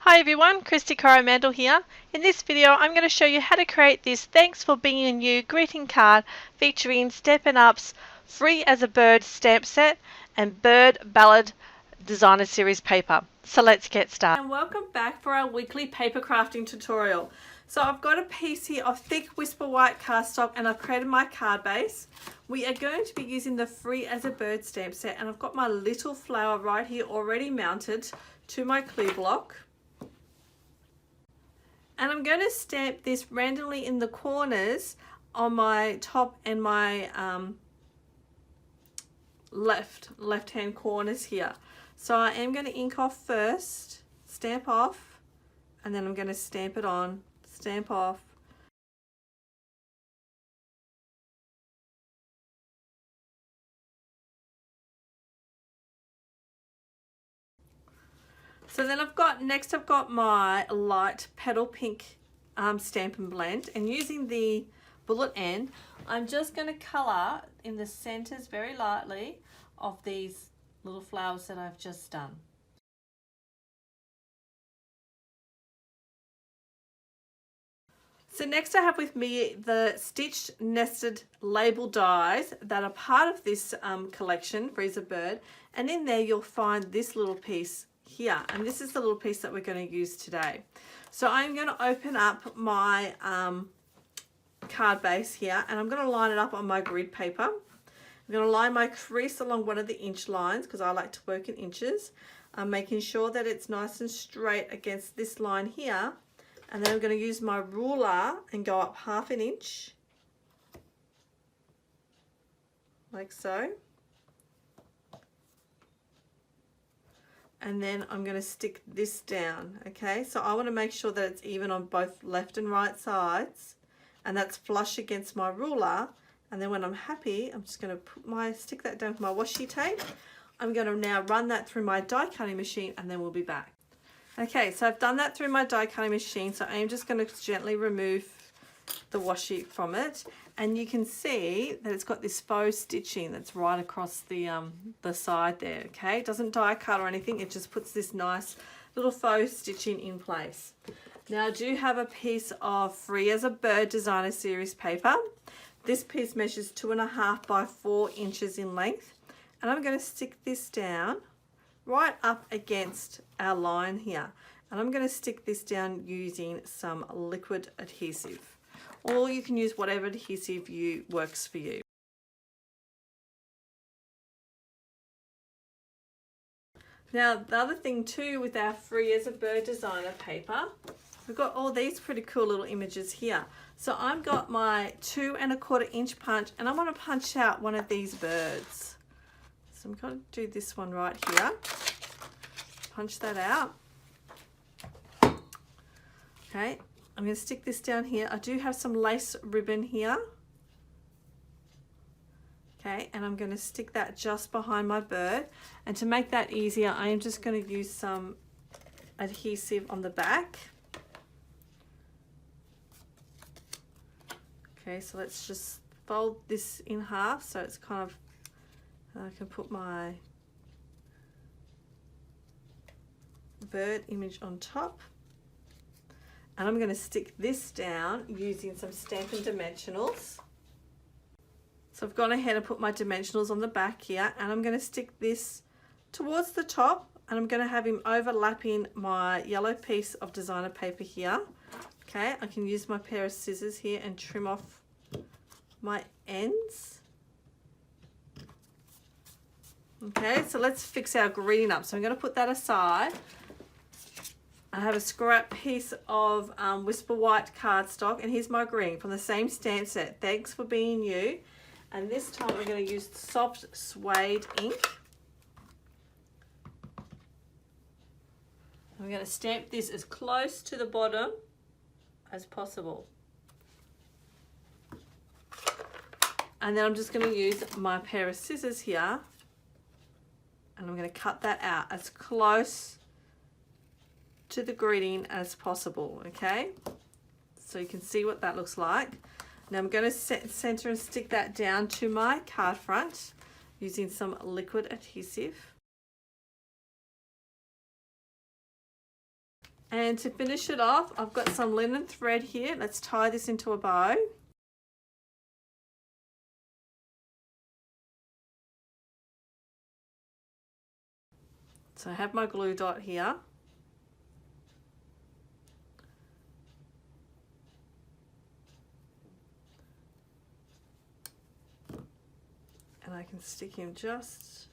Hi everyone, Kristy Coromandel here. In this video I'm going to show you how to create this Thanks for Being You greeting card featuring Stampin' Up's Free as a Bird stamp set and Bird Ballad Designer Series paper. So let's get started. And welcome back for our weekly paper crafting tutorial. So I've got a piece here of thick Whisper White cardstock and I've created my card base. We are going to be using the Free as a Bird stamp set and I've got my little flower right here already mounted to my clear block. And I'm going to stamp this randomly in the corners on my top and my left hand corners here. So I am going to ink off first, stamp off, and then I'm going to stamp it on, stamp off. So then I've got my light petal pink Stampin' Blend, and using the bullet end I'm just going to colour in the centres very lightly of these little flowers that I've just done. So next I have with me the stitched nested label dies that are part of this collection, Free as a Bird, and in there you'll find this little piece here, and this is the little piece that we're going to use today. So I'm going to open up my card base here and I'm going to line it up on my grid paper. I'm going to line my crease along one of the inch lines because I like to work in inches. I'm making sure that it's nice and straight against this line here, and then I'm going to use my ruler and go up 1/2 inch like so. And then I'm going to stick this down, okay? So I want to make sure that it's even on both left and right sides, and that's flush against my ruler. And then when I'm happy, I'm just going to stick that down with my washi tape. I'm going to now run that through my die cutting machine and then we'll be back. Okay, so I've done that through my die cutting machine, so I am just going to gently remove the washi from it, and you can see that it's got this faux stitching that's right across the side there. Okay, it doesn't die cut or anything, it just puts this nice little faux stitching in place. Now I do have a piece of Free as a Bird Designer Series paper. This piece measures 2.5 by 4 inches in length, and I'm going to stick this down right up against our line here, and I'm going to stick this down using some liquid adhesive, or you can use whatever adhesive works for you. Now the other thing too with our Free as a Bird Designer paper, we've got all these pretty cool little images here. So I've got my 2 1/4 inch punch and I'm going to punch out one of these birds. So I'm going to do this one right here, punch that out. Okay, I'm going to stick this down here. I do have some lace ribbon here. Okay, and I'm going to stick that just behind my bird. And to make that easier, I am just going to use some adhesive on the back. Okay, so let's just fold this in half so it's kind of, I can put my bird image on top. And I'm going to stick this down using some Stampin' Dimensionals. So I've gone ahead and put my dimensionals on the back here, and I'm going to stick this towards the top, and I'm going to have him overlapping my yellow piece of designer paper here. Okay, I can use my pair of scissors here and trim off my ends. Okay, so let's fix our greeting up. So I'm going to put that aside. I have a scrap piece of Whisper White cardstock, and here's my green from the same stamp set, Thanks for Being You. And this time we're going to use soft suede ink. I'm going to stamp this as close to the bottom as possible. And then I'm just going to use my pair of scissors here, and I'm going to cut that out as close to the greeting as possible. Okay, so you can see what that looks like. Now I'm going to center and stick that down to my card front using some liquid adhesive. And to finish it off, I've got some linen thread here. Let's tie this into a bow. So I have my glue dot here. And I can stick him just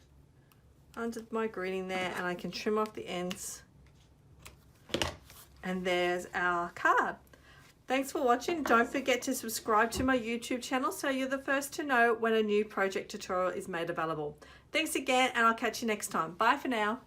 under my greeting there, and I can trim off the ends. And there's our card. Thanks for watching. Don't forget to subscribe to my YouTube channel so you're the first to know when a new project tutorial is made available. Thanks again, and I'll catch you next time. Bye for now.